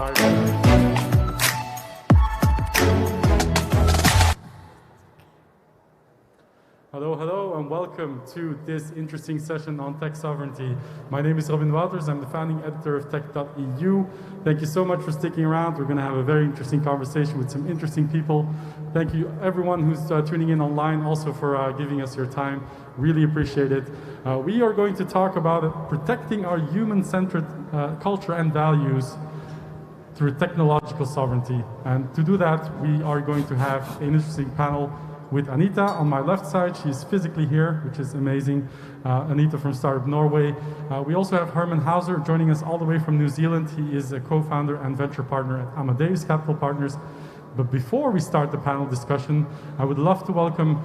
fireside. Hello, and welcome to this interesting session on tech sovereignty. My name is Wauters. I'm the founding editor of Tech.eu. Thank you so much for sticking around. We're going to have a very interesting conversation with some interesting people. Thank you, everyone who's tuning in online, also for giving us your time. Really appreciate it. We are going to talk about protecting our human-centered culture and values through technological sovereignty. And to do that, we are going to have an interesting panel with Anita on my left side. She's physically here, which is amazing. Anita from Startup Norway. We also have Hermann Hauser joining us all the way from New Zealand. He is a co-founder and venture partner at Amadeus Capital Partners. But before we start the panel discussion, I would love to welcome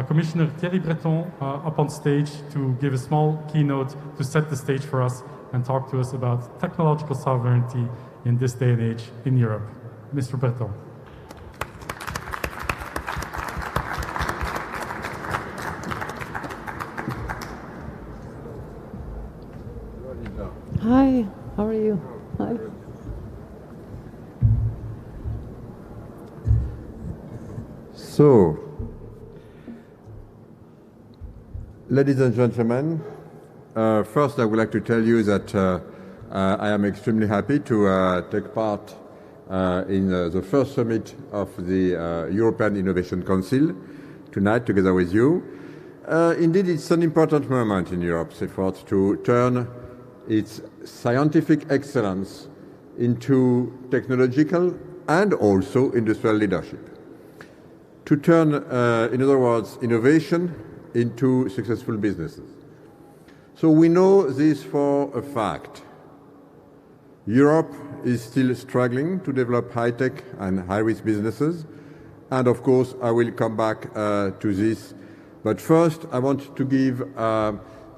Commissioner Thierry Breton up on stage to give a small keynote to set the stage for us and talk to us about technological sovereignty in this day and age in Europe. Mr. Breton. Hi, how are you? Hi. So, ladies and gentlemen, first I would like to tell you that I am extremely happy to take part in the first summit of the European Innovation Council tonight together with you. Indeed, it's an important moment in Europe's efforts to turn its scientific excellence into technological and also industrial leadership. To turn, in other words, innovation into successful businesses. So we know this for a fact. Europe is still struggling to develop high-tech and high-risk businesses. And of course, I will come back to this. But first, I want to give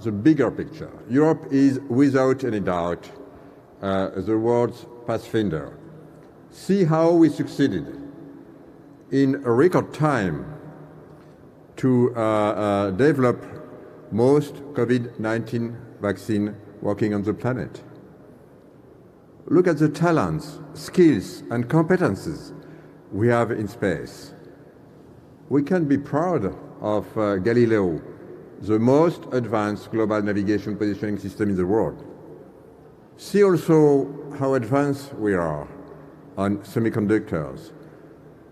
the bigger picture. Europe is, without any doubt, the world's pathfinder. See how we succeeded in a record time to develop most COVID-19 vaccine working on the planet. Look at the talents, skills, and competences we have in space. We can be proud of Galileo, the most advanced global navigation positioning system in the world. See also how advanced we are on semiconductors.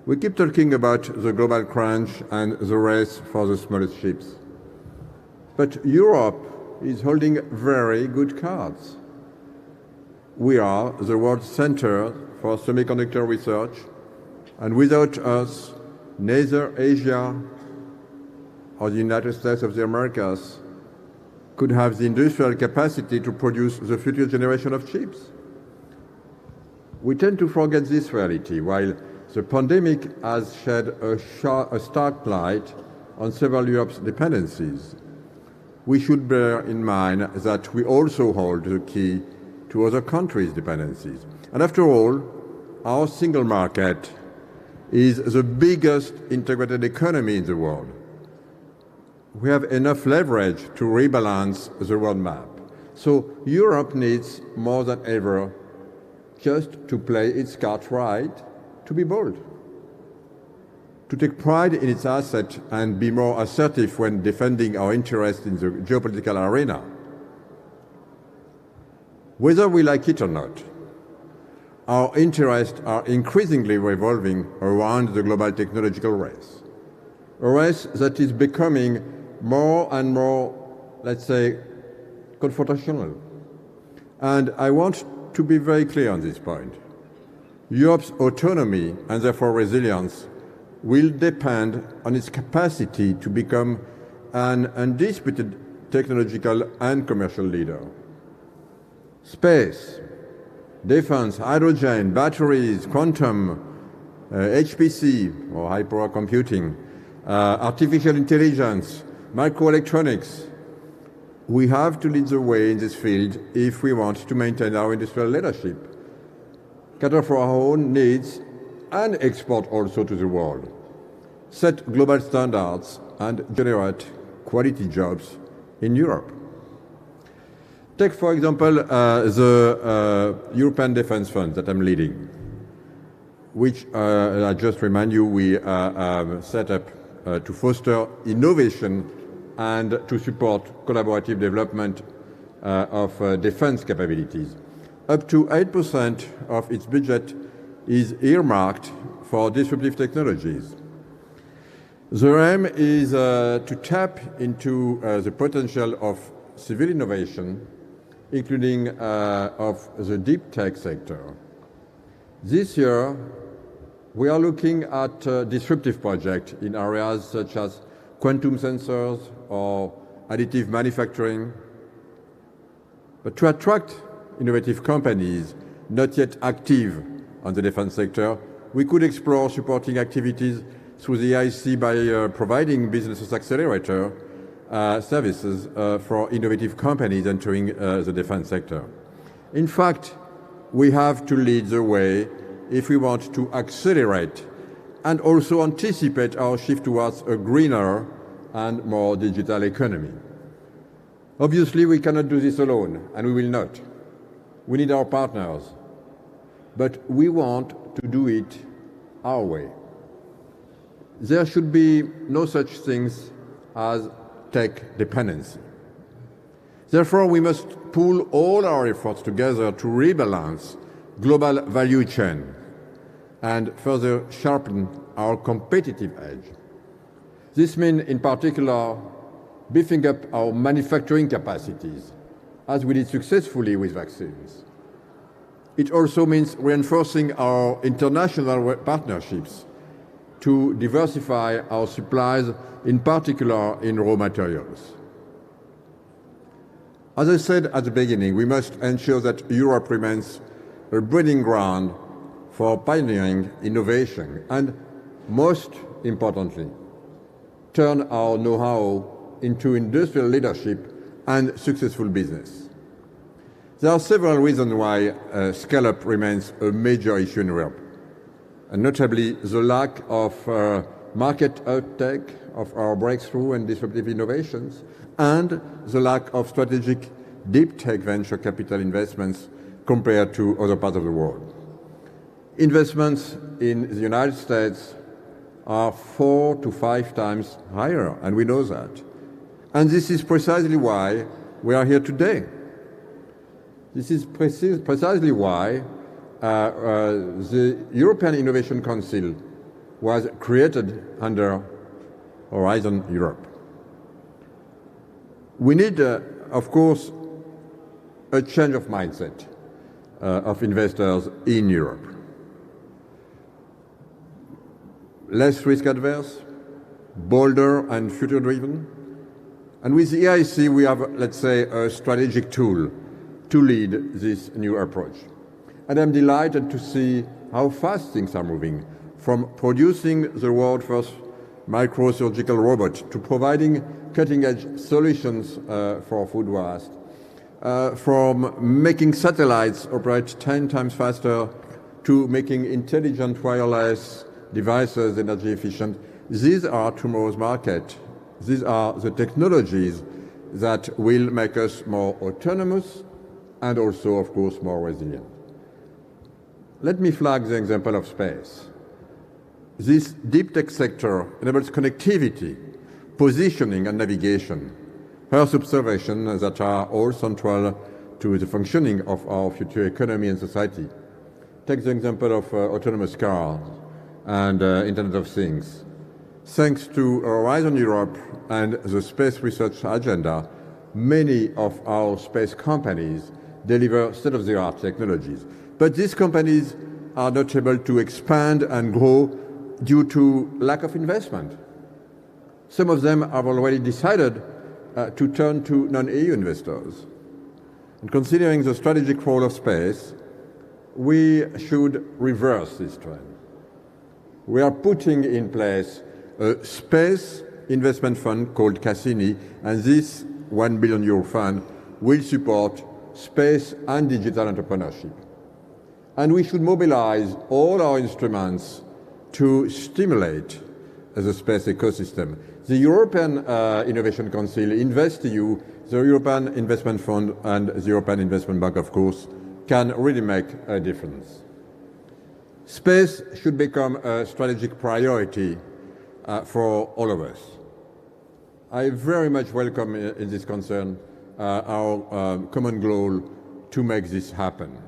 We keep talking about the global crunch and the race for the smallest ships. But Europe is holding very good cards. We are the world center for semiconductor research, and without us, neither Asia or the United States of the Americas could have the industrial capacity to produce the future generation of chips. We tend to forget this reality, while the pandemic has shed a stark light on several Europe's dependencies. We should bear in mind that we also hold the key to other countries' dependencies. And after all, our single market is the biggest integrated economy in the world. We have enough leverage to rebalance the world map. So Europe needs more than ever just to play its cards right, to be bold, to take pride in its asset and be more assertive when defending our interests in the geopolitical arena. Whether we like it or not, our interests are increasingly revolving around the global technological race, a race that is becoming more and more, let's say, confrontational. And I want to be very clear on this point. Europe's autonomy and therefore resilience will depend on its capacity to become an undisputed technological and commercial leader. Space, defense, hydrogen, batteries, quantum, HPC, or high-power computing, artificial intelligence, microelectronics. We have to lead the way in this field if we want to maintain our industrial leadership, cater for our own needs, and export also to the world, set global standards, and generate quality jobs in Europe. Take, for example, the European Defence Fund that I'm leading, which I just remind you we set up to foster innovation and to support collaborative development of defense capabilities. Up to 8% of its budget is earmarked for disruptive technologies. The aim is to tap into the potential of civil innovation, including of the deep tech sector. This year, we are looking at disruptive projects in areas such as quantum sensors or additive manufacturing. But to attract innovative companies not yet active on the defense sector, we could explore supporting activities through the EIC by providing business accelerator services for innovative companies entering the defense sector. In fact, we have to lead the way if we want to accelerate and also anticipate our shift towards a greener and more digital economy. Obviously, we cannot do this alone, and we will not. We need our partners, but we want to do it our way. There should be no such things as tech dependency. Therefore, we must pool all our efforts together to rebalance global value chain and further sharpen our competitive edge. This means, in particular, beefing up our manufacturing capacities, as we did successfully with vaccines. It also means reinforcing our international partnerships to diversify our supplies, in particular in raw materials. As I said at the beginning, we must ensure that Europe remains a breeding ground for pioneering innovation and, most importantly, turn our know-how into industrial leadership and successful business. There are several reasons why scale-up remains a major issue in Europe, and notably the lack of market uptake of our breakthrough and disruptive innovations, and the lack of strategic deep tech venture capital investments compared to other parts of the world. Investments in the United States are 4 to 5 times higher, and we know that. And this is precisely why we are here today. This is precisely why the European Innovation Council was created under Horizon Europe. We need, of course, a change of mindset of investors in Europe. Less risk-adverse, bolder and future-driven. And with the EIC, we have, let's say, a strategic tool to lead this new approach. And I'm delighted to see how fast things are moving, from producing the world's first microsurgical robot to providing cutting-edge solutions for food waste, from making satellites operate 10 times faster to making intelligent wireless devices energy efficient. These are tomorrow's market. These are the technologies that will make us more autonomous and also, of course, more resilient. Let me flag the example of space. This deep tech sector enables connectivity, positioning and navigation, Earth observation that are all central to the functioning of our future economy and society. Take the example of autonomous cars and Internet of Things. Thanks to Horizon Europe and the space research agenda, many of our space companies deliver state-of-the-art technologies. But these companies are not able to expand and grow due to lack of investment. Some of them have already decided to turn to non-EU investors. And considering the strategic role of space, we should reverse this trend. We are putting in place a space investment fund called Cassini, and this €1 billion fund will support space and digital entrepreneurship. And we should mobilize all our instruments to stimulate the space ecosystem. The European Innovation Council, Invest.eu, the European Investment Fund and the European Investment Bank, of course, can really make a difference. Space should become a strategic priority for all of us. I very much welcome in this concern our common goal to make this happen.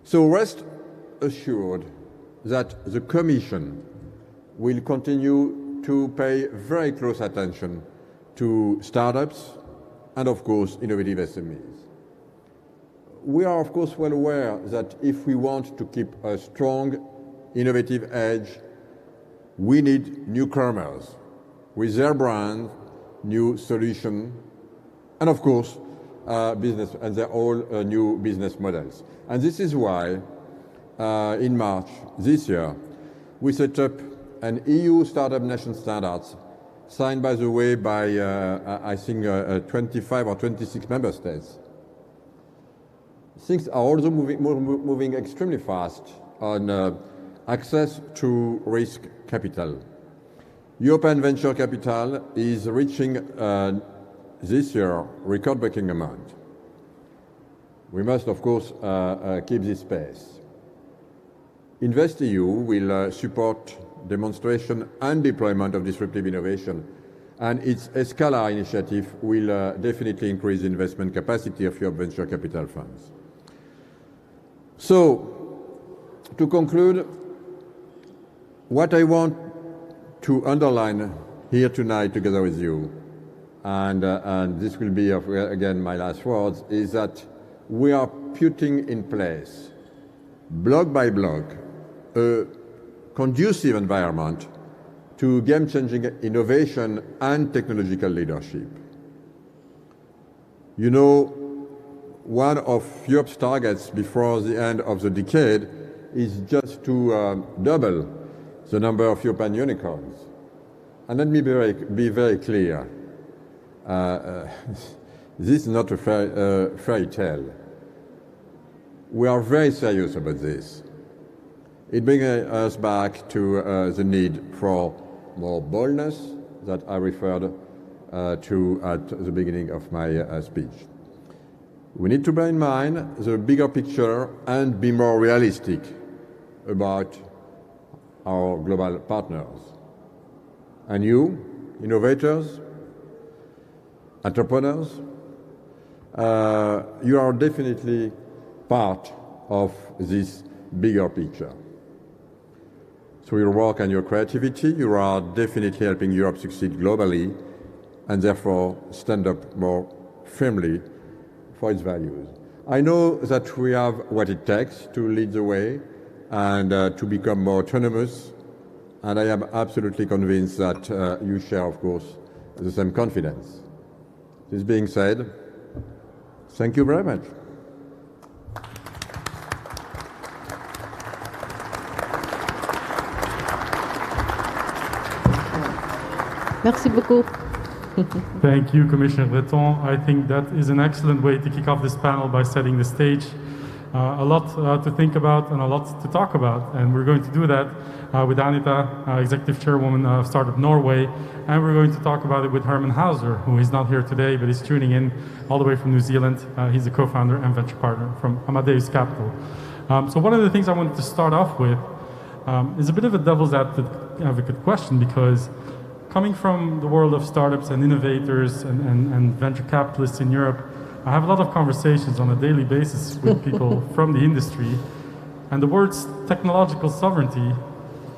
So rest assured that the Commission will continue to pay very close attention to startups and, of course, innovative SMEs. We are, of course, well aware that if we want to keep a strong, innovative edge, we need newcomers with their brand, new solution, and, of course, business, and their all new business models. And this is why, in March this year, we set up an EU Startup Nation Standards, signed, by the way, by, I think, 25 or 26 member states. Things are also moving extremely fast on access to risk capital. European venture capital is reaching this year record-breaking amount. We must, of course, keep this pace. Invest.eu will support demonstration and deployment of disruptive innovation, and its Escala initiative will definitely increase investment capacity of Europe venture capital funds. So, to conclude, what I want to underline here tonight together with you, and this will be, again, my last words, is that we are putting in place, block by block, a conducive environment to game-changing innovation and technological leadership. You know, one of Europe's targets before the end of the decade is just to double the number of European unicorns. And let me be very clear. This is not a fairy tale. We are very serious about this. It brings us back to the need for more boldness that I referred to at the beginning of my speech. We need to bear in mind the bigger picture and be more realistic about our global partners. And you, innovators, entrepreneurs, you are definitely part of this bigger picture. Through your work and your creativity, you are definitely helping Europe succeed globally and therefore stand up more firmly for its values. I know that we have what it takes to lead the way and to become more autonomous, and I am absolutely convinced that you share, of course, the same confidence. This being said, thank you very much. Merci beaucoup. Thank you, Commissioner Breton. I think that is an excellent way to kick off this panel by setting the stage. A lot to think about and a lot to talk about, and we're going to do that with Anita, Executive Chairwoman of Startup Norway, and we're going to talk about it with Hermann Hauser, who is not here today, but is tuning in all the way from New Zealand. He's a co-founder and venture partner from Amadeus Capital. So one of the things I wanted to start off with is a bit of a devil's advocate question, because coming from the world of startups and innovators and venture capitalists in Europe, I have a lot of conversations on a daily basis with people from the industry, and the words technological sovereignty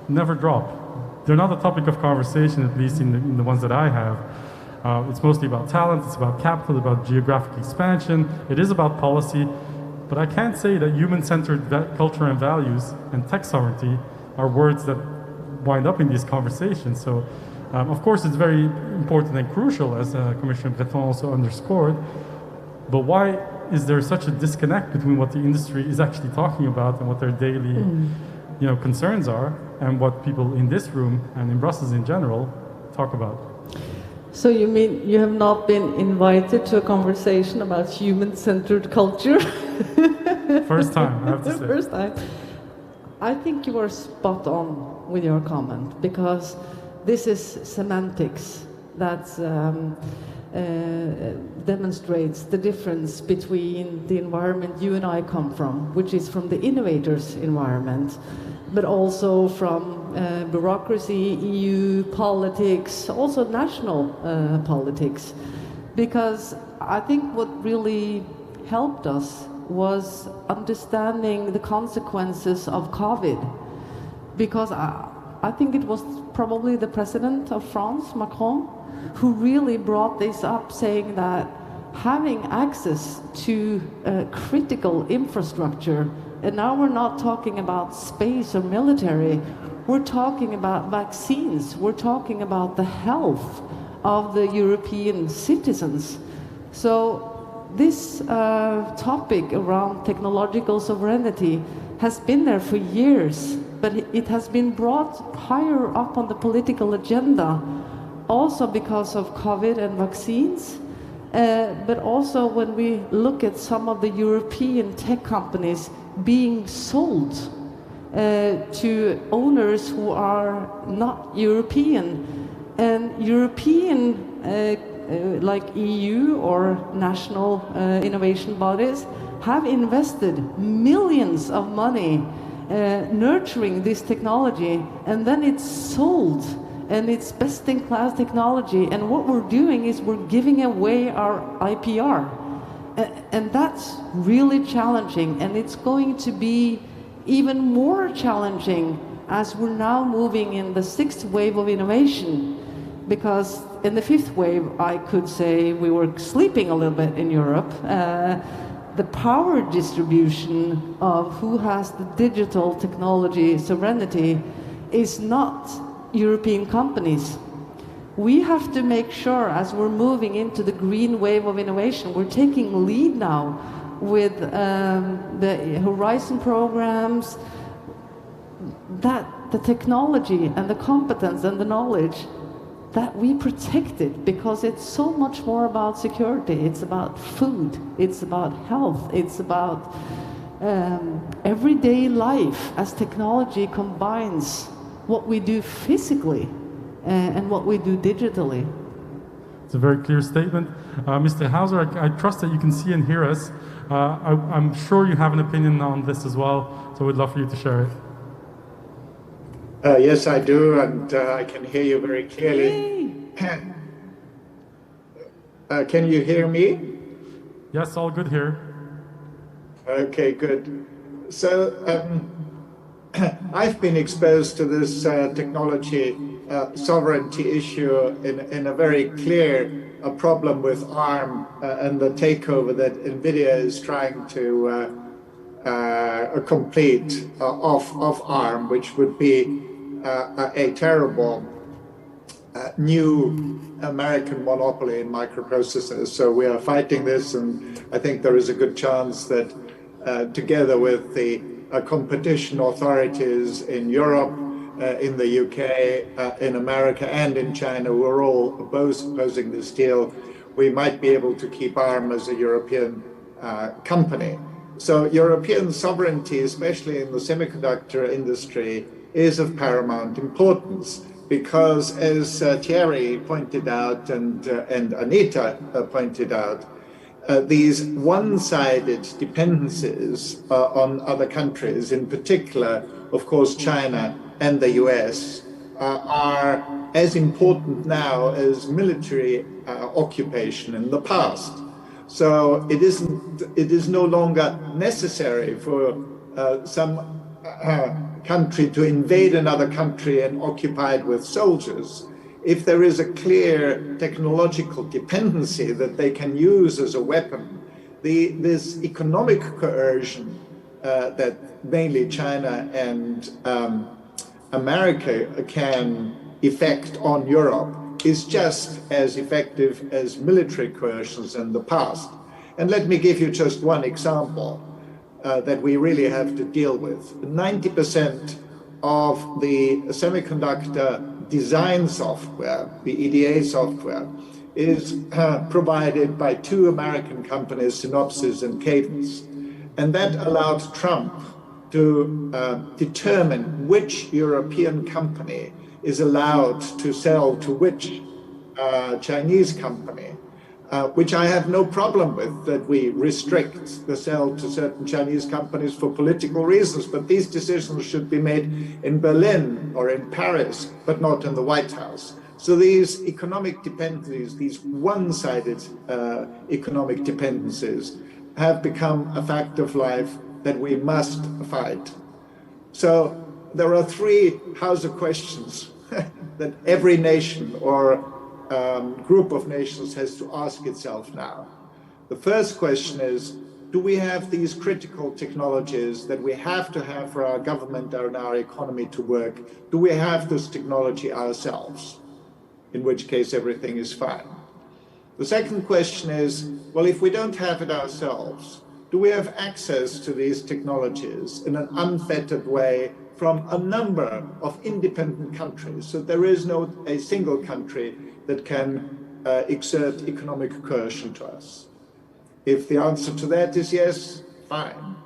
never drop. They're not a topic of conversation, at least in the ones that I have. It's mostly about talent, it's about capital, about geographic expansion, it is about policy, but I can't say that human-centered culture and values and tech sovereignty are words that wind up in these conversations. So, of course, it's very important and crucial, as Commissioner Breton also underscored, but why is there such a disconnect between what the industry is actually talking about and what their daily concerns are, and what people in this room and in Brussels in general talk about? So you mean you have not been invited to a conversation about human-centered culture? First time, I have to say. First time. I think you are spot on with your comment, because this is semantics that demonstrates the difference between the environment you and I come from, which is from the innovators' environment, but also from bureaucracy, EU politics, also national politics. Because I think what really helped us was understanding the consequences of COVID. Because I think it was probably the president of France, Macron, who really brought this up, saying that having access to critical infrastructure, and now we're not talking about space or military, we're talking about vaccines, we're talking about the health of the European citizens. So this topic around technological sovereignty has been there for years, but it has been brought higher up on the political agenda, also because of COVID and vaccines, but also when we look at some of the European tech companies being sold to owners who are not European. And European, like EU or national innovation bodies, have invested millions of money nurturing this technology, and then it's sold, and it's best-in-class technology, and what we're doing is we're giving away our IPR. And that's really challenging, and it's going to be even more challenging as we're now moving in the sixth wave of innovation. Because in the fifth wave, I could say we were sleeping a little bit in Europe. The power distribution of who has the digital technology sovereignty is not European companies. We have to make sure, as we're moving into the green wave of innovation, we're taking lead now with the Horizon programs, that the technology and the competence and the knowledge, that we protect it, because it's so much more about security. It's about food, it's about health, it's about everyday life as technology combines what we do physically and what we do digitally. It's a very clear statement. Mr. Hauser, I trust that you can see and hear us. I'm sure you have an opinion on this as well, so we'd love for you to share it. Yes, I do, and I can hear you very clearly. Can you hear me? Yes, all good here. Okay, good. So I've been exposed to this technology sovereignty issue in a very clear problem with ARM and the takeover that NVIDIA is trying to complete of ARM, which would be a terrible new American monopoly in microprocessors. So we are fighting this, and I think there is a good chance that together with the competition authorities in Europe, in the UK, in America, and in China, we're all both opposing this deal. We might be able to keep ARM as a European company. So European sovereignty, especially in the semiconductor industry, is of paramount importance, because as Thierry pointed out and Anita pointed out, these one-sided dependencies on other countries, in particular, of course, China and the US, are as important now as military occupation in the past. So it is no longer necessary for some country to invade another country and occupy it with soldiers. If there is a clear technological dependency that they can use as a weapon, this economic coercion that mainly China and America can effect on Europe is just as effective as military coercions in the past. And let me give you just one example that we really have to deal with. 90% of the semiconductor design software, the EDA software, is provided by two American companies, Synopsys and Cadence. And that allowed Trump to determine which European company is allowed to sell to which Chinese company, which I have no problem with, that we restrict the sale to certain Chinese companies for political reasons, but these decisions should be made in Berlin or in Paris, but not in the White House. So these economic dependencies, these one-sided economic dependencies, have become a fact of life that we must fight. So there are three Hauser questions that every nation or group of nations has to ask itself now. The first question is, do we have these critical technologies that we have to have for our government and our economy to work? Do we have this technology ourselves? In which case everything is fine. The second question is, well, if we don't have it ourselves, do we have access to these technologies in an unfettered way from a number of independent countries? So there is no a single country that can exert economic coercion to us. If the answer to that is yes, fine.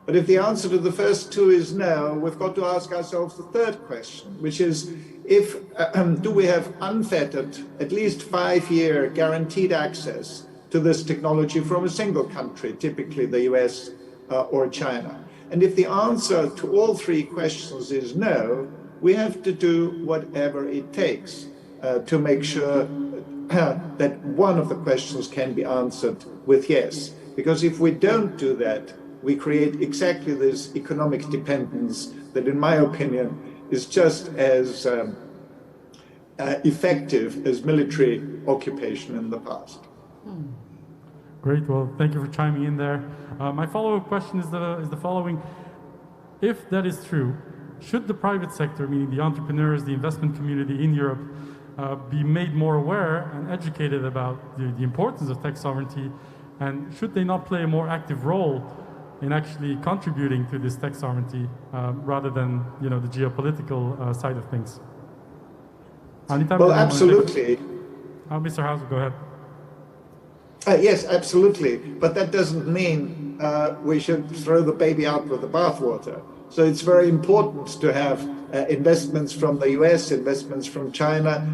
But if the answer to the first two is no, we've got to ask ourselves the third question, which is, do we have unfettered, at least 5-year guaranteed access to this technology from a single country, typically the US or China? And if the answer to all three questions is no, we have to do whatever it takes to make sure that one of the questions can be answered with yes. Because if we don't do that, we create exactly this economic dependence that, in my opinion, is just as effective as military occupation in the past. Great. Well, thank you for chiming in there. My follow-up question is the following. If that is true, should the private sector, meaning the entrepreneurs, the investment community in Europe, be made more aware and educated about the importance of tech sovereignty, and should they not play a more active role in actually contributing to this tech sovereignty rather than the geopolitical side of things? Anita, well, absolutely. Mr. Hauser, go ahead. Yes, absolutely. But that doesn't mean we should throw the baby out with the bathwater. So it's very important to have investments from the US, investments from China.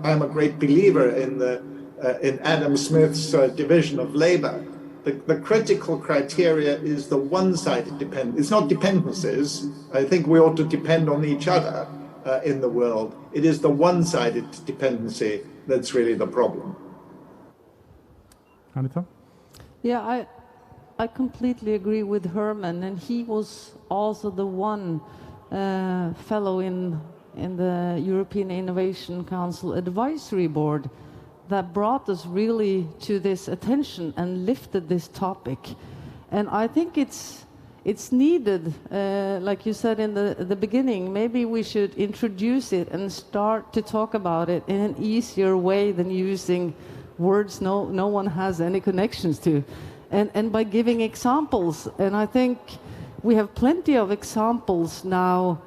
I'm a great believer in Adam Smith's division of labor. The critical criteria is the one-sided dependence. It's not dependencies. I think we ought to depend on each other in the world. It is the one-sided dependency that's really the problem. Anita? Yeah, I completely agree with Hermann, and he was also the one fellow in the European Innovation Council Advisory Board that brought us really to this attention and lifted this topic. And I think it's needed, like you said in the beginning, maybe we should introduce it and start to talk about it in an easier way than using words no one has any connections to. And by giving examples, and I think we have plenty of examples now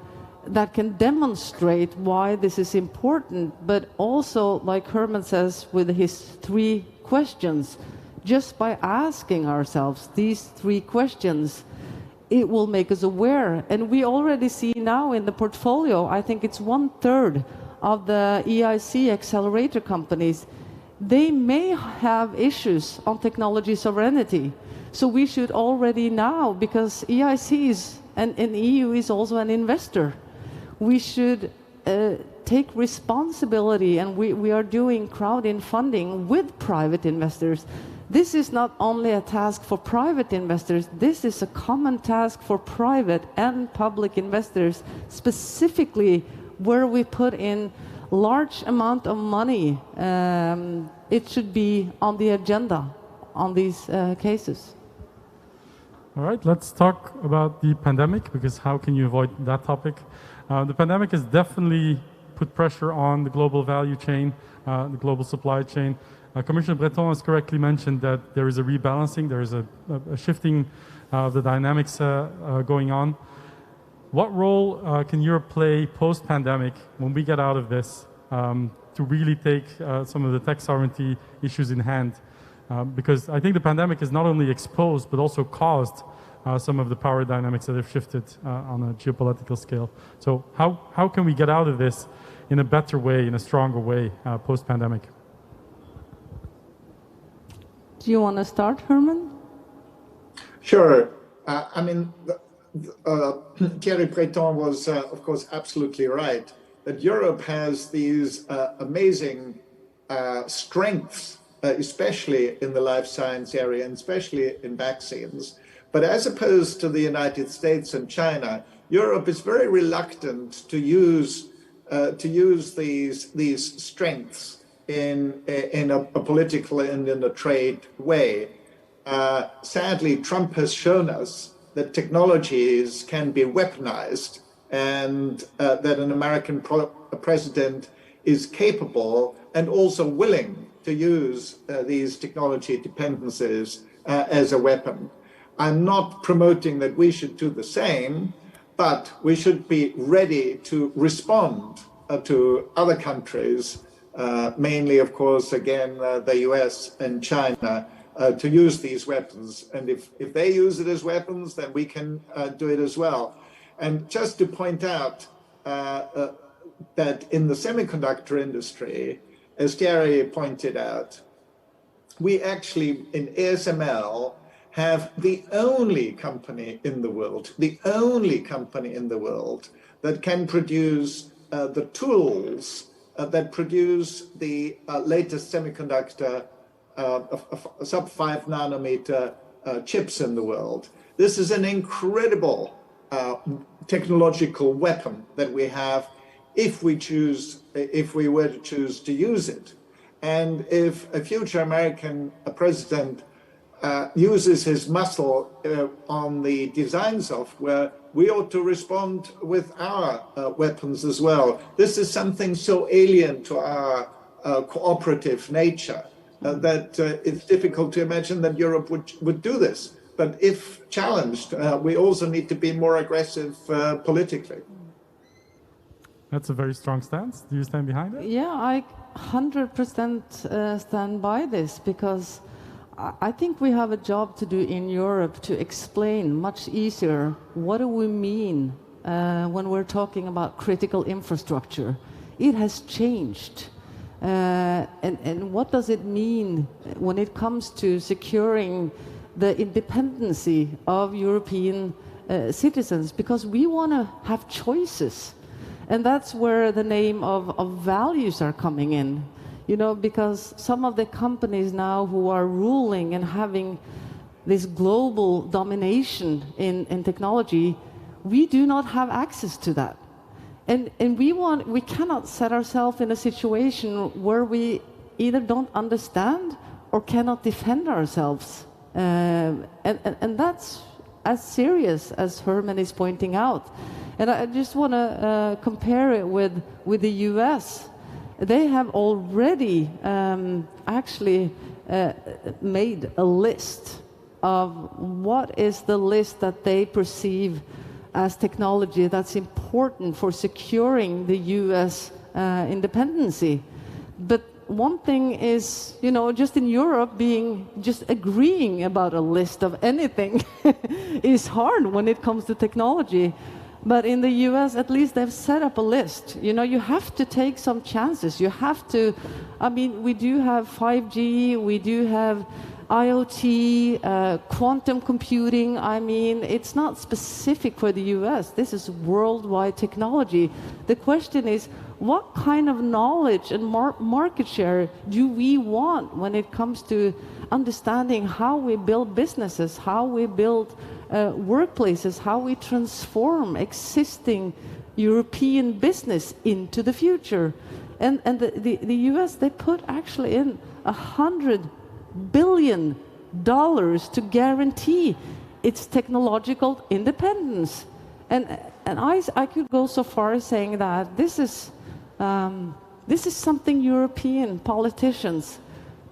that can demonstrate why this is important, but also, like Hermann says with his 3 questions, just by asking ourselves these 3 questions, it will make us aware. And we already see now in the portfolio, I think it's 1/3 of the EIC accelerator companies, they may have issues on technology sovereignty. So we should already now, because EIC is, and EU is also an investor, we should take responsibility, and we are doing crowd-in funding with private investors. This is not only a task for private investors, this is a common task for private and public investors, specifically where we put in large amount of money. It should be on the agenda on these cases. All right, let's talk about the pandemic, because how can you avoid that topic? The pandemic has definitely put pressure on the global value chain, the global supply chain. Commissioner Breton has correctly mentioned that there is a rebalancing, there is a shifting of the dynamics going on. What role can Europe play post-pandemic when we get out of this to really take some of the tech sovereignty issues in hand? Because I think the pandemic has not only exposed but also caused some of the power dynamics that have shifted on a geopolitical scale. So how can we get out of this in a better way, in a stronger way, post-pandemic? Do you want to start, Hermann? Sure. I mean, Thierry Breton was, of course, absolutely right that Europe has these amazing strengths, especially in the life science area and especially in vaccines. But as opposed to the United States and China, Europe is very reluctant to use these strengths in a political and in a trade way. Sadly, Trump has shown us that technologies can be weaponized, and that an American president is capable and also willing to use these technology dependencies as a weapon. I'm not promoting that we should do the same, but we should be ready to respond to other countries, mainly, of course, again, the US and China, to use these weapons. And if they use it as weapons, then we can do it as well. And just to point out that in the semiconductor industry, as Thierry pointed out, we actually, in ASML, have the only company in the world that can produce the tools that produce the latest semiconductor sub-5 nanometer chips in the world. This is an incredible technological weapon that we have if we were to choose to use it. And if a future American president uses his muscle on the design software, we ought to respond with our weapons as well. This is something so alien to our cooperative nature that it's difficult to imagine that Europe would do this. But if challenged, we also need to be more aggressive politically. That's a very strong stance. Do you stand behind it? Yeah, I 100% stand by this, because I think we have a job to do in Europe to explain much easier what do we mean when we're talking about critical infrastructure. It has changed. And what does it mean when it comes to securing the independency of European citizens? Because we want to have choices. And that's where the name of values are coming in. You know, because some of the companies now who are ruling and having this global domination in technology, we do not have access to that. And we cannot set ourselves in a situation where we either don't understand or cannot defend ourselves. And that's as serious as Hermann is pointing out. And I just want to compare it with the US. They have already actually made a list of what is the list that they perceive as technology that's important for securing the US independency. But one thing is, you know, just in Europe, just agreeing about a list of anything is hard when it comes to technology. But in the US, at least they've set up a list. You know, you have to take some chances. You have to, I mean, we do have 5G, we do have IoT, quantum computing. I mean, it's not specific for the US. This is worldwide technology. The question is, what kind of knowledge and market share do we want when it comes to understanding how we build businesses, how we build workplaces, how we transform existing European business into the future? And the US, they put actually in $100 billion to guarantee its technological independence. And I could go so far as saying that this is something European politicians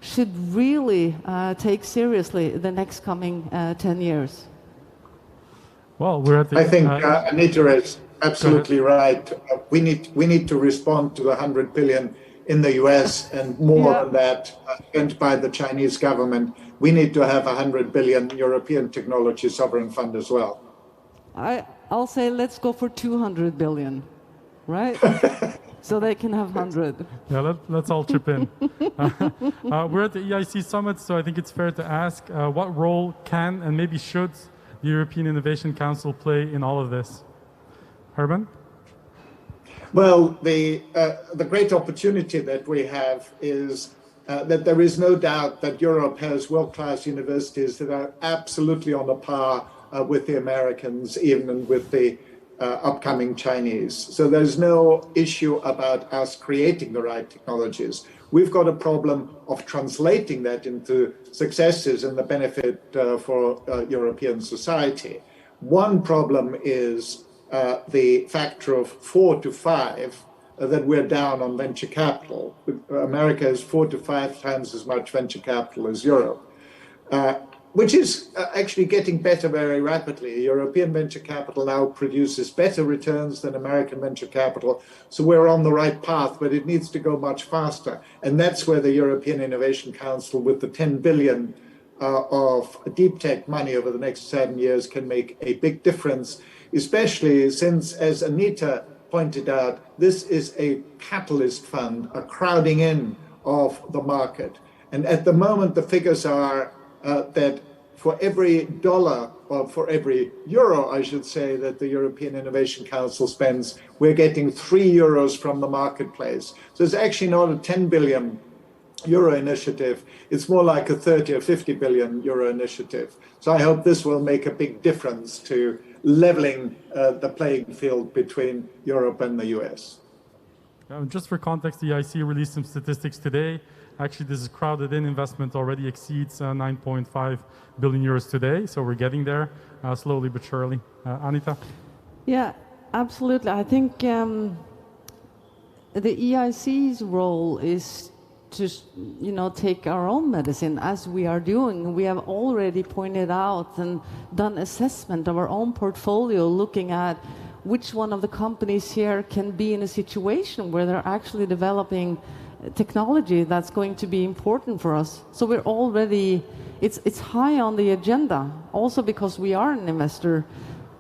should really take seriously the next coming 10 years. Well, we're at the... I think Anita is absolutely right. We need to respond to the 100 billion in the US and more than that spent by the Chinese government. we need to have 100 billion European technology sovereign fund as well. I'll say let's go for 200 billion, right? So they can have 100. Yeah, let's all chip in. We're at the EIC Summit, so I think it's fair to ask, what role can and maybe should the European Innovation Council play in all of this? Hermann? Well, the great opportunity that we have is that there is no doubt that Europe has world-class universities that are absolutely on a par with the Americans, even with the upcoming Chinese. So there's no issue about us creating the right technologies. We've got a problem of translating that into successes and the benefit for European society. One problem is the factor of 4 to 5 that we're down on venture capital. America has 4 to 5 times as much venture capital as Europe, which is actually getting better very rapidly. European venture capital now produces better returns than American venture capital. So we're on the right path, but it needs to go much faster. And that's where the European Innovation Council, with the 10 billion of deep tech money over the next 7 years, can make a big difference, especially since, as Anita pointed out, this is a catalyst fund, a crowding in of the market. And at the moment, the figures are that for every dollar, or for every euro, I should say, that the European Innovation Council spends, we're getting 3 euros from the marketplace. So it's actually not a 10 billion euro initiative. It's more like a 30 or 50 billion euro initiative. So I hope this will make a big difference to leveling the playing field between Europe and the US. Just for context, the EIC released some statistics today. Actually, this is crowded in investment already exceeds 9.5 billion euros today. So we're getting there slowly but surely. Anita? Yeah, absolutely. I think the EIC's role is to, take our own medicine as we are doing. We have already pointed out and done assessment of our own portfolio, looking at which one of the companies here can be in a situation where they're actually developing technology that's going to be important for us. So we're already, it's high on the agenda, also because we are an investor.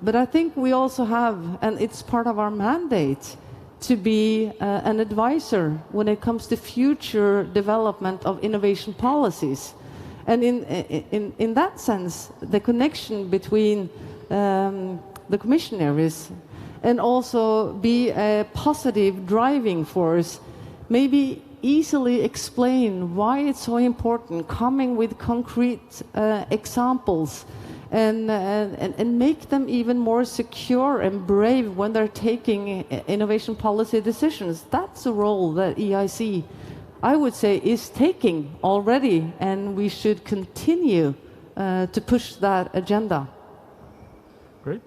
But I think we also have, and it's part of our mandate, to be an advisor when it comes to future development of innovation policies. And in that sense, the connection between the commissionaries and also be a positive driving force, maybe easily explain why it's so important, coming with concrete examples, and make them even more secure and brave when they're taking innovation policy decisions. That's a role that EIC, I would say, is taking already, and we should continue to push that agenda. Great.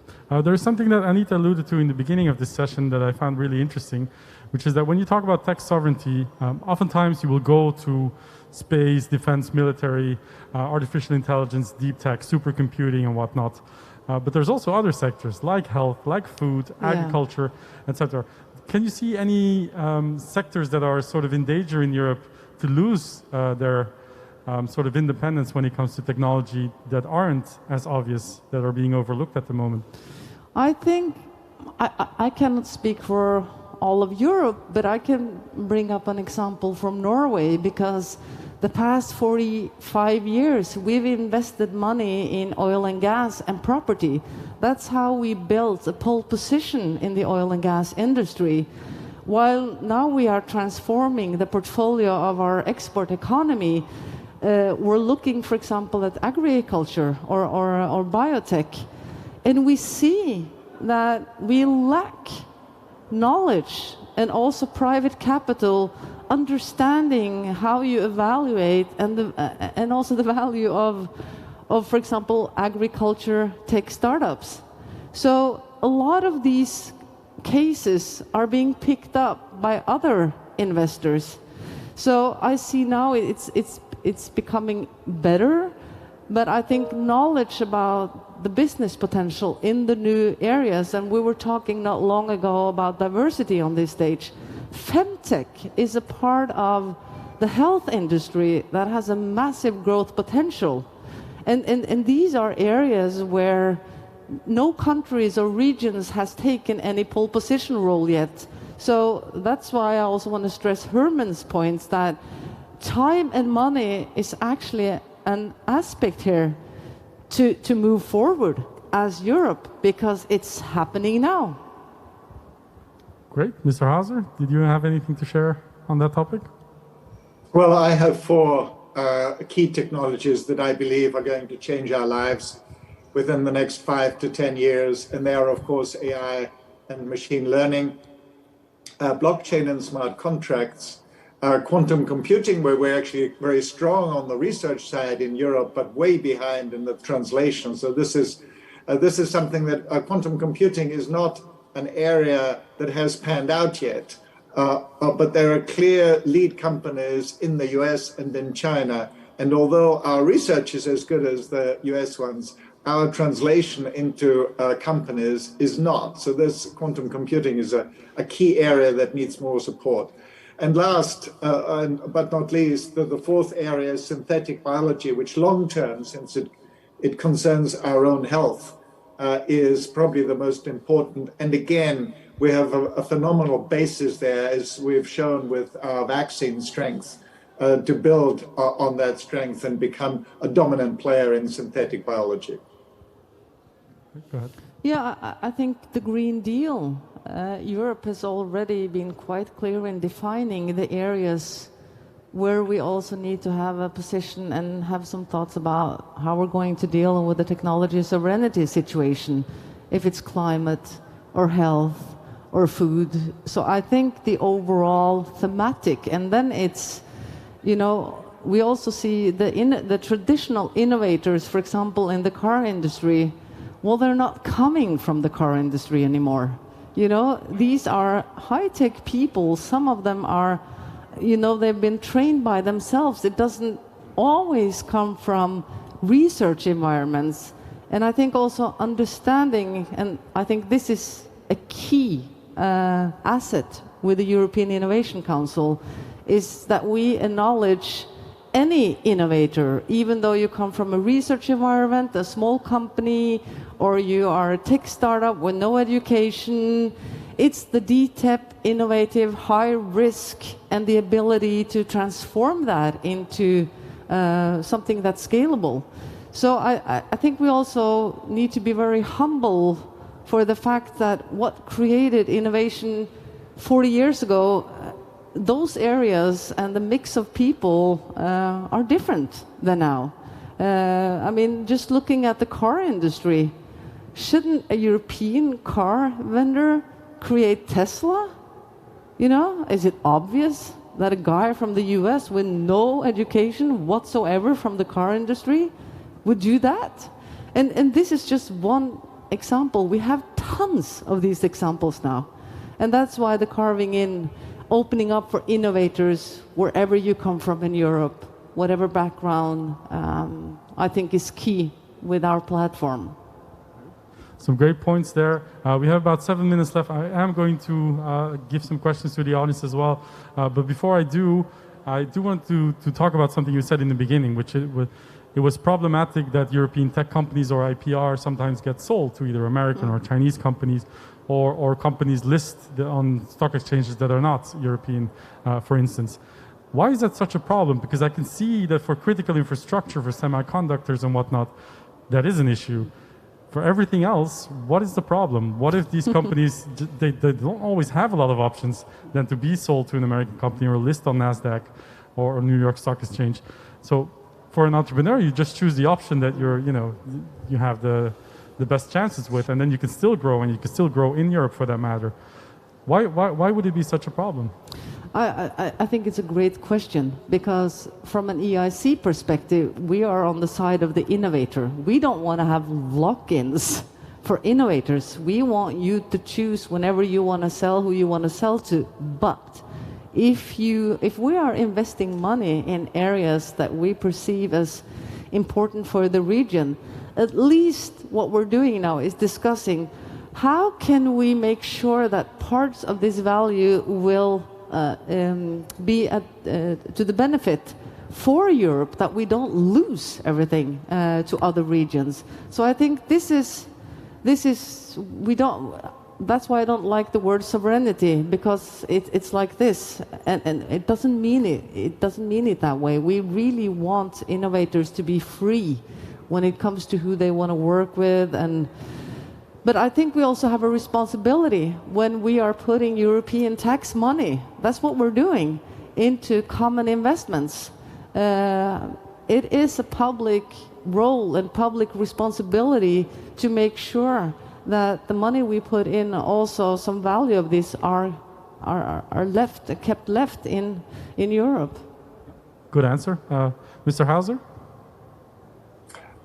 There's something that Anita alluded to in the beginning of this session that I found really interesting, which is that when you talk about tech sovereignty, oftentimes you will go to space, defense, military, artificial intelligence, deep tech, supercomputing and whatnot. But there's also other sectors like health, like food, agriculture, etc. Can you see any sectors that are sort of in danger in Europe to lose their sort of independence when it comes to technology that aren't as obvious, that are being overlooked at the moment? I think, I cannot speak for all of Europe, but I can bring up an example from Norway, because the past 45 years we've invested money in oil and gas and property. That's how we built a pole position in the oil and gas industry. While now we are transforming the portfolio of our export economy, we're looking, for example, at agriculture or biotech, and we see that we lack knowledge and also private capital, understanding how you evaluate and also the value of, for example, agriculture tech startups. So a lot of these cases are being picked up by other investors. So I see now it's becoming better, but I think knowledge about the business potential in the new areas, and we were talking not long ago about diversity on this stage. Femtech is a part of the health industry that has a massive growth potential. And these are areas where no countries or regions has taken any pole position role yet. So that's why I also want to stress Hermann's points that time and money is actually an aspect here to move forward as Europe, because it's happening now. Great. Mr. Hauser, did you have anything to share on that topic? Well, I have four key technologies that I believe are going to change our lives within the next 5 to 10 years. And they are, of course, AI and machine learning, blockchain and smart contracts, quantum computing, where we're actually very strong on the research side in Europe, but way behind in the translation. So this is something that quantum computing is not an area that has panned out yet. But there are clear lead companies in the US and in China. And although our research is as good as the US ones, our translation into companies is not. So this quantum computing is a key area that needs more support. And last, but not least, the fourth area is synthetic biology, which long-term, since it concerns our own health, is probably the most important. And again, we have a phenomenal basis there, as we've shown with our vaccine strength, to build on that strength and become a dominant player in synthetic biology. Go ahead. Yeah, I think the Green Deal, Europe has already been quite clear in defining the areas where we also need to have a position and have some thoughts about how we're going to deal with the technology sovereignty situation, if it's climate or health or food. So I think the overall thematic, and then it's, you know, we also see the traditional innovators, for example, in the car industry. Well, they're not coming from the car industry anymore. You know, these are high-tech people. Some of them are, you know, they've been trained by themselves. It doesn't always come from research environments. And I think also understanding, and I think this is a key asset with the European Innovation Council, is that we acknowledge any innovator, even though you come from a research environment, a small company, or you are a tech startup with no education. It's the DTEP, innovative, high risk, and the ability to transform that into something that's scalable. So I think we also need to be very humble for the fact that what created innovation 40 years ago, those areas and the mix of people are different than now. I mean, just looking at the car industry, shouldn't a European car vendor create Tesla? You know, is it obvious that a guy from the US with no education whatsoever from the car industry would do that? And this is just one example. We have tons of these examples now. And that's why the carving in, opening up for innovators wherever you come from in Europe, whatever background, I think is key with our platform. Some great points there. We have about 7 minutes left. I am going to give some questions to the audience as well. But before I do want to talk about something you said in the beginning, which it was problematic that European tech companies or IPR sometimes get sold to either American or Chinese companies, or companies list on stock exchanges that are not European, for instance. Why is that such a problem? Because I can see that for critical infrastructure, for semiconductors and whatnot, that is an issue. For everything else, what is the problem? What if these companies, they don't always have a lot of options than to be sold to an American company or list on NASDAQ or New York Stock Exchange? So for an entrepreneur, you just choose the option that you have the best chances with, and then you can still grow, and you can still grow in Europe for that matter. Why would it be such a problem? I think it's a great question, because from an EIC perspective, we are on the side of the innovator. We don't want to have lock-ins for innovators. We want you to choose whenever you want to sell, who you want to sell to. But if we are investing money in areas that we perceive as important for the region, at least what we're doing now is discussing how can we make sure that parts of this value will to the benefit for Europe, that we don't lose everything to other regions. So I think this is we don't. That's why I don't like the word sovereignty, because it's like this, and it doesn't mean it. It doesn't mean it that way. We really want innovators to be free when it comes to who they want to work with, but I think we also have a responsibility when we are putting European tax money. That's what we're doing into common investments. It is a public role and public responsibility to make sure that the money we put in, also some value of this, are kept left in Europe. Good answer. Mr. Hauser?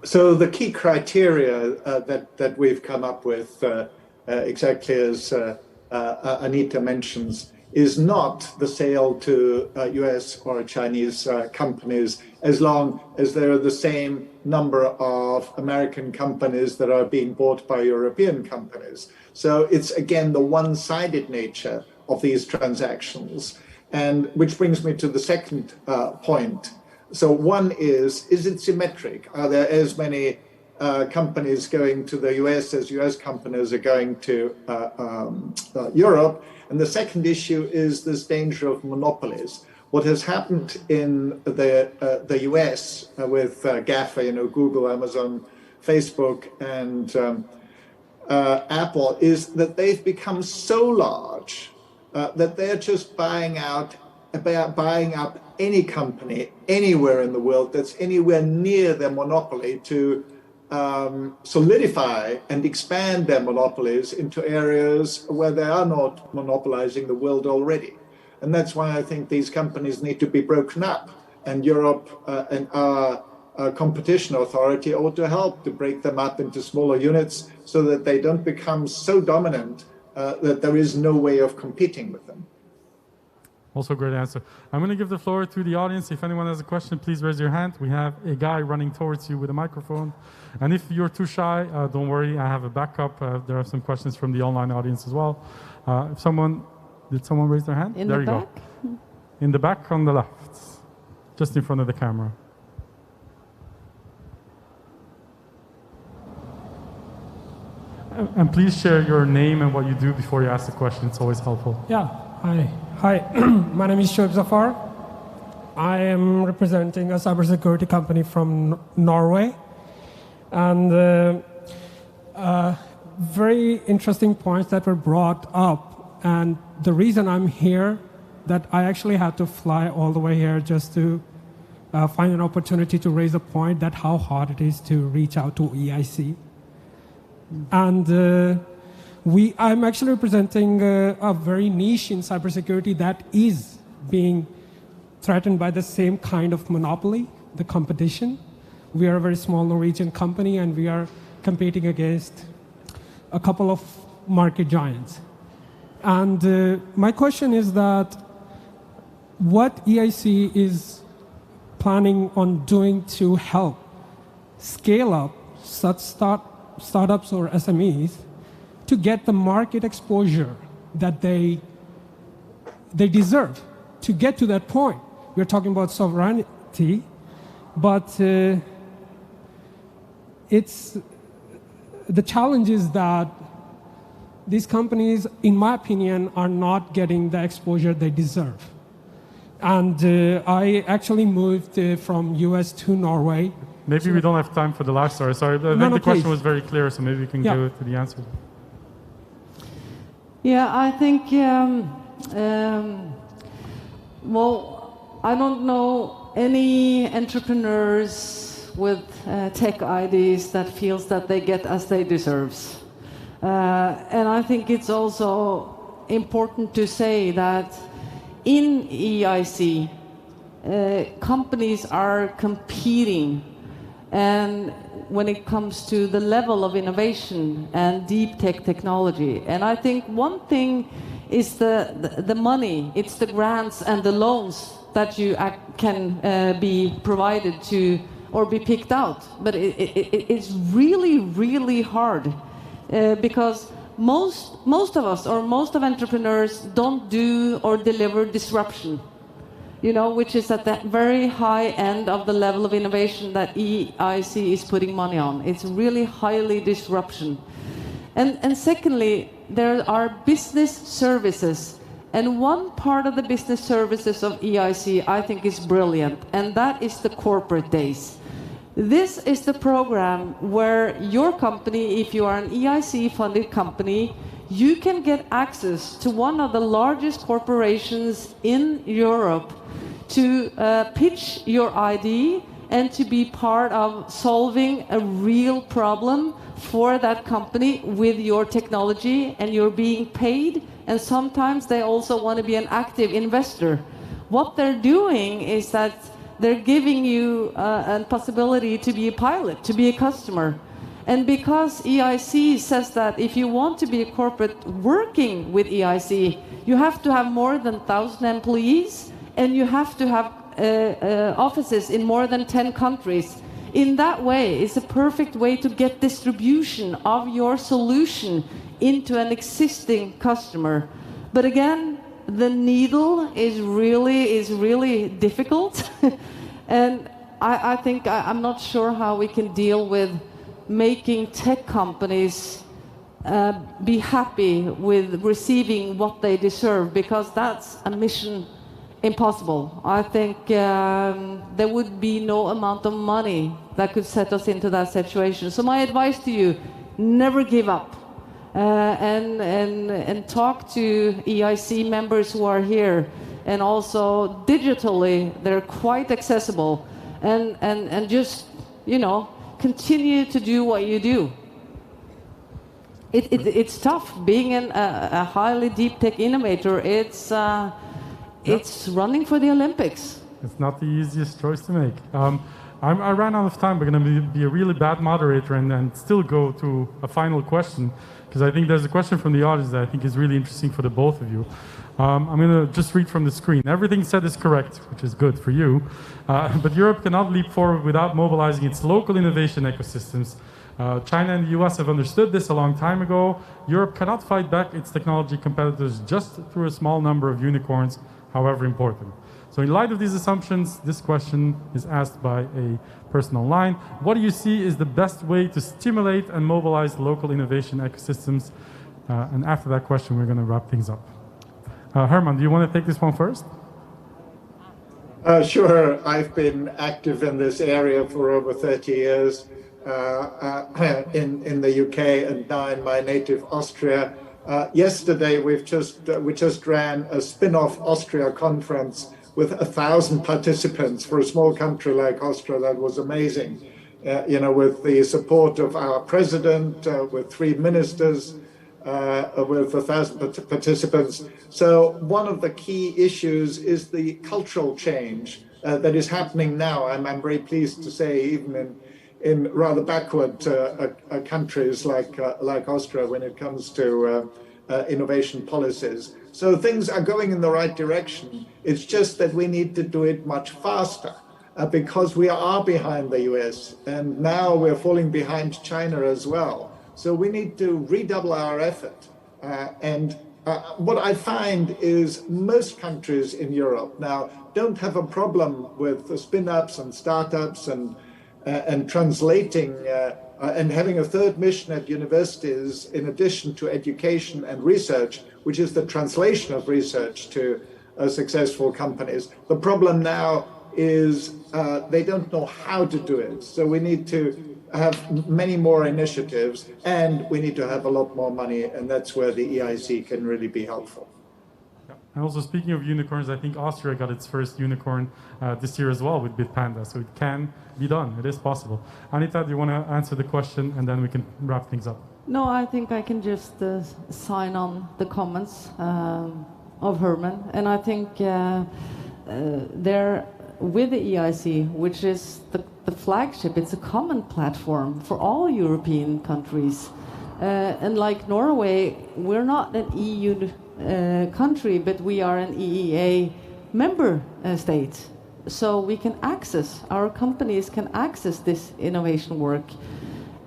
So the key criteria that we've come up with, exactly as Anita mentions, is not the sale to US or Chinese companies, as long as there are the same number of American companies that are being bought by European companies. So it's, again, the one-sided nature of these transactions. And which brings me to the second point. So one is it symmetric? Are there as many companies going to the US as US companies are going to Europe? And the second issue is this danger of monopolies. What has happened in the US with GAFA, Google, Amazon, Facebook, and Apple, is that they've become so large that they're just buying up any company anywhere in the world that's anywhere near their monopoly to solidify and expand their monopolies into areas where they are not monopolizing the world already. And that's why I think these companies need to be broken up. And Europe and our competition authority ought to help to break them up into smaller units so that they don't become so dominant that there is no way of competing with them. Also a great answer. I'm going to give the floor to the audience. If anyone has a question, please raise your hand. We have a guy running towards you with a microphone. And if you're too shy, don't worry, I have a backup. There are some questions from the online audience as well. Did someone raise their hand? There you go. In the back on the left, just in front of the camera. And please share your name and what you do before you ask the question. It's always helpful. Yeah, hi. My name is Shoaib Zafar. I am representing a cybersecurity company from Norway. And very interesting points that were brought up. And the reason I'm here, that I actually had to fly all the way here just to find an opportunity to raise a point that how hard it is to reach out to EIC. And I'm actually representing a very niche in cybersecurity that is being threatened by the same kind of monopoly, the competition. We are a very small Norwegian company, and we are competing against a couple of market giants. And my question is that what EIC is planning on doing to help scale up such startups or SMEs to get the market exposure that they deserve to get to that point. We're talking about sovereignty, but it's the challenge is that these companies, in my opinion, are not getting the exposure they deserve. And I actually moved from US to Norway. Maybe we don't have time for the last story. Sorry, I think the question was very clear, so maybe we can go to the answer. Yeah, I think, well, I don't know any entrepreneurs with tech IDs that feels that they get as they deserve. And I think it's also important to say that in EIC, companies are competing, and when it comes to the level of innovation and deep tech technology. And I think one thing is the money, it's the grants and the loans that you can be provided to or be picked out. But it's really, really hard because most of us, or most of entrepreneurs, don't do or deliver disruption, which is at the very high end of the level of innovation that EIC is putting money on. It's really highly disruption. And secondly, there are business services. And one part of the business services of EIC I think is brilliant, and that is the corporate days. This is the program where your company, if you are an EIC-funded company, you can get access to one of the largest corporations in Europe to pitch your idea and to be part of solving a real problem for that company with your technology, and you're being paid, and sometimes they also want to be an active investor. What they're doing is that they're giving you a possibility to be a pilot, to be a customer. And because EIC says that if you want to be a corporate working with EIC, you have to have more than 1,000 employees, and you have to have offices in more than 10 countries. In that way, it's a perfect way to get distribution of your solution into an existing customer. But again, the needle is really difficult. And I think I'm not sure how we can deal with making tech companies be happy with receiving what they deserve, because that's a mission impossible. I think there would be no amount of money that could set us into that situation. So my advice to you, never give up. And talk to EIC members who are here, and also digitally they're quite accessible, and just continue to do what you do. It's tough being a highly deep tech innovator. It's running for the Olympics. It's not the easiest choice to make. I ran out of time. We're going to be a really bad moderator and still go to a final question, because I think there's a question from the audience that I think is really interesting for the both of you. I'm going to just read from the screen. Everything said is correct, which is good for you. But Europe cannot leap forward without mobilizing its local innovation ecosystems. China and the US have understood this a long time ago. Europe cannot fight back its technology competitors just through a small number of unicorns, however important. So in light of these assumptions, this question is asked by a person online. What do you see is the best way to stimulate and mobilize local innovation ecosystems? And after that question, we're going to wrap things up. Hermann, do you want to take this one first? Sure. I've been active in this area for over 30 years in the UK and now in my native Austria. Yesterday, we just ran a spin-off Austria conference with 1,000 participants for a small country like Austria. That was amazing. With the support of our president, with 3 ministers, with 1,000 participants. So one of the key issues is the cultural change that is happening now. I'm very pleased to say, even in rather backward countries like Austria when it comes to innovation policies. So things are going in the right direction. It's just that we need to do it much faster because we are behind the US, and now we're falling behind China as well. So we need to redouble our effort. What I find is most countries in Europe now don't have a problem with the spin-ups and startups and translating and having a third mission at universities in addition to education and research, which is the translation of research to successful companies. The problem now is they don't know how to do it. So we need to have many more initiatives, and we need to have a lot more money, and that's where the EIC can really be helpful. And also, speaking of unicorns, I think Austria got its first unicorn this year as well with Bitpanda, so it can be done. It is possible. Anita, do you want to answer the question, and then we can wrap things up? No, I think I can just sign on the comments of Hermann, and I think they're with the EIC, which is the flagship. It's a common platform for all European countries. And like Norway, we're not an EU country, but we are an EEA member state. So we can access, our companies can access this innovation work.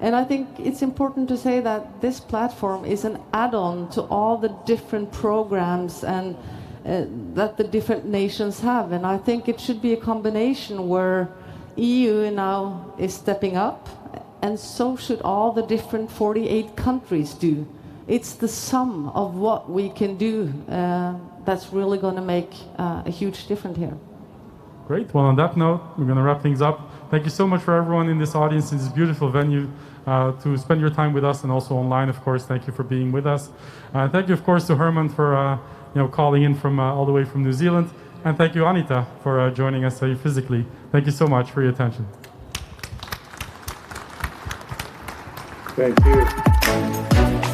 And I think it's important to say that this platform is an add-on to all the different programs and that the different nations have. And I think it should be a combination where EU now is stepping up, and so should all the different 48 countries do. It's the sum of what we can do that's really going to make a huge difference here. Great. Well, on that note, we're going to wrap things up. Thank you so much for everyone in this audience, in this beautiful venue, to spend your time with us, and also online, of course. Thank you for being with us. Thank you, of course, to Hermann for calling in from all the way from New Zealand, and thank you, Anita, for joining us physically. Thank you so much for your attention. Thank you.